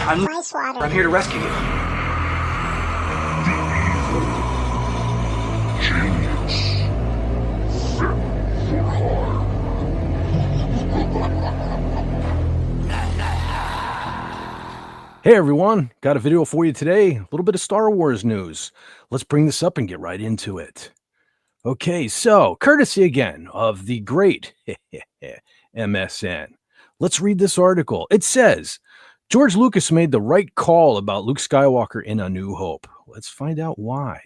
I'm FLYSWATTER. I'm here to rescue you. Genius. Fit for hire. Hey everyone, got a video for you today. A little bit of Star Wars news. Let's bring this up and get right into it. Okay, so courtesy again of the great MSN. Let's read this article. It says, George Lucas made the right call about Luke Skywalker in A New Hope. Let's find out why.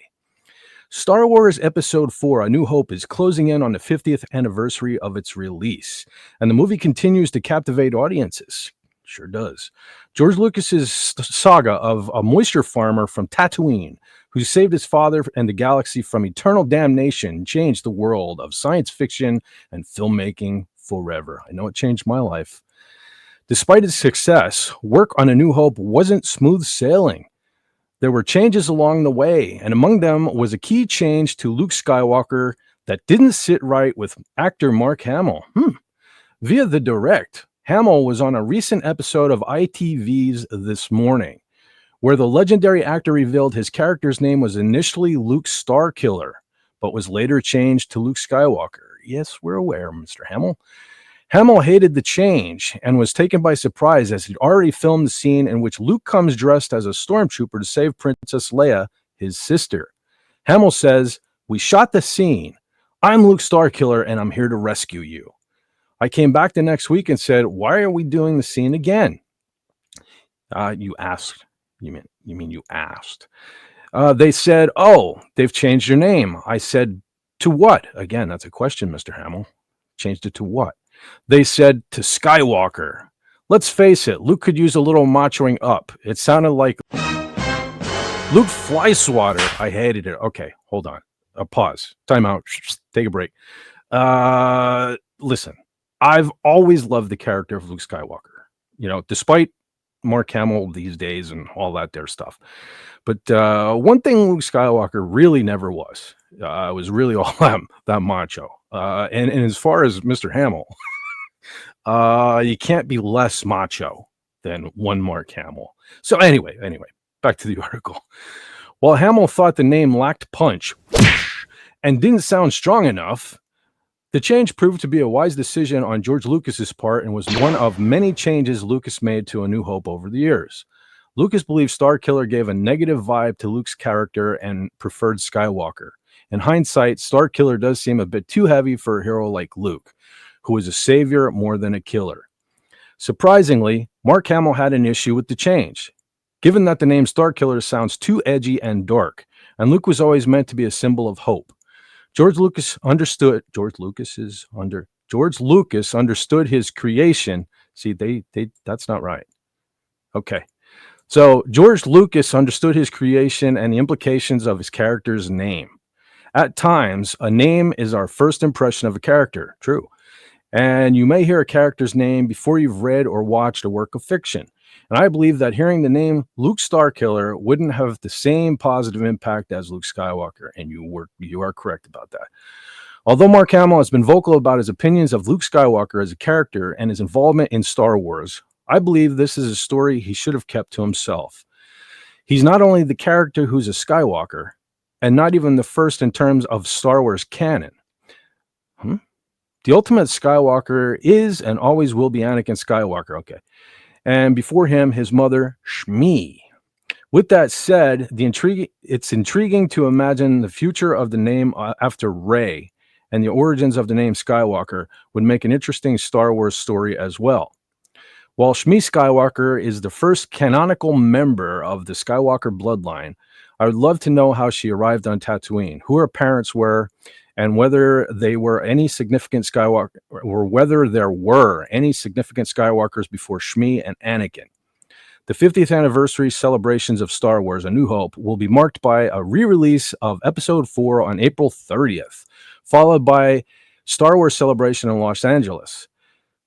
Star Wars Episode 4, A New Hope, is closing in on the 50th anniversary of its release, and the movie continues to captivate audiences. Sure does. George Lucas's saga of a moisture farmer from Tatooine who saved his father and the galaxy from eternal damnation changed the world of science fiction and filmmaking forever. I know it changed my life. Despite its success, work on A New Hope wasn't smooth sailing. There were changes along the way, and among them was a key change to Luke Skywalker that didn't sit right with actor Mark Hamill. Via the direct, Hamill was on a recent episode of ITV's This Morning, where the legendary actor revealed his character's name was initially Luke Starkiller, but was later changed to Luke Skywalker. Yes, we're aware, Mr. Hamill. Hamill hated the change and was taken by surprise as he'd already filmed the scene in which Luke comes dressed as a stormtrooper to save Princess Leia, his sister. Hamill says, "We shot the scene. I'm Luke Starkiller and I'm here to rescue you. I came back the next week and said, why are we doing the scene again?" You asked. You mean you asked. They said, "Oh, they've changed your name." I said, "To what?" Again, that's a question, Mr. Hamill. Changed it to what? They said, "To Skywalker." Let's face it, Luke could use a little machoing up. It sounded like Luke FLYSWATTER. I hated it. Okay, hold on. Pause. Time out. Take a break. Listen. I've always loved the character of Luke Skywalker, despite Mark Hamill these days and all that there stuff. But one thing Luke Skywalker really never was really all that macho. And as far as Mr. Hamill, you can't be less macho than one Mark Hamill. So anyway, back to the article. While Hamill thought the name lacked punch and didn't sound strong enough, the change proved to be a wise decision on George Lucas's part and was one of many changes Lucas made to A New Hope over the years. Lucas believed Starkiller gave a negative vibe to Luke's character and preferred Skywalker. In hindsight, Starkiller does seem a bit too heavy for a hero like Luke, who is a savior more than a killer. Surprisingly, Mark Hamill had an issue with the change, given that the name Starkiller sounds too edgy and dark, and Luke was always meant to be a symbol of hope. George Lucas understood his creation. See, that's not right. Okay. So George Lucas understood his creation and the implications of his character's name. At times, a name is our first impression of a character. True. And you may hear a character's name before you've read or watched a work of fiction. And I believe that hearing the name Luke Starkiller wouldn't have the same positive impact as Luke Skywalker, and you are correct about that. Although Mark Hamill has been vocal about his opinions of Luke Skywalker as a character and his involvement in Star Wars, I believe this is a story he should have kept to himself. He's not only the character who's a Skywalker, and not even the first in terms of Star Wars canon. The ultimate Skywalker is and always will be Anakin Skywalker. Okay. And before him, his mother, Shmi. With that said, it's intriguing to imagine the future of the name after Rey, and the origins of the name Skywalker would make an interesting Star Wars story as well. While Shmi Skywalker is the first canonical member of the Skywalker bloodline, I would love to know how she arrived on Tatooine, who her parents were, and whether there were any significant Skywalkers before Shmi and Anakin. The 50th anniversary celebrations of Star Wars: A New Hope will be marked by a re-release of Episode 4 on April 30th, followed by Star Wars Celebration in Los Angeles.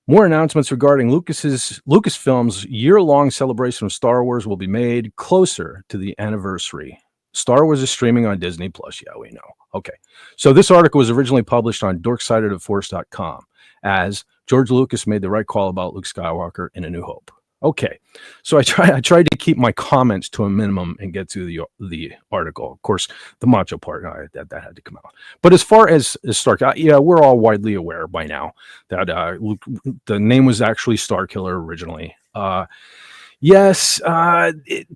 More announcements regarding Lucasfilm's year-long celebration of Star Wars will be made closer to the anniversary. Star Wars is streaming on Disney+. Yeah, we know. Okay. So this article was originally published on dorksideoftheforce.com as George Lucas made the right call about Luke Skywalker in A New Hope. Okay, so I tried to keep my comments to a minimum and get to the article. Of course, the macho part that had to come out. But as far as Stark, yeah, we're all widely aware by now that the name was actually Starkiller originally. Yes,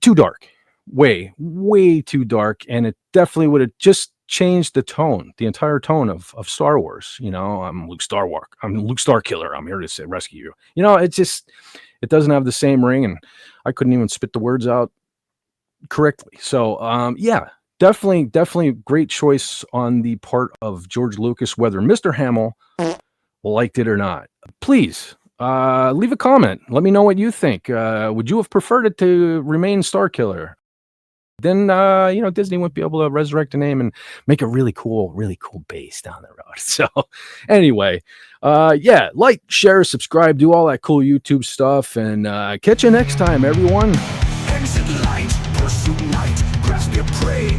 too dark, way too dark, and it definitely would have just changed the tone, the entire tone of Star Wars. You know, I'm Luke Starkiller. I'm here to rescue you. You know, it doesn't have the same ring, and I couldn't even spit the words out correctly. So, yeah, definitely great choice on the part of George Lucas. Whether Mr. Hamill liked it or not, please leave a comment. Let me know what you think. Would you have preferred it to remain Starkiller? Then you know, Disney wouldn't be able to resurrect the name and make a really cool base down the road. So anyway, yeah, like, share, subscribe, do all that cool YouTube stuff, and catch you next time, everyone. Exit light, pursue night, grasp your prey.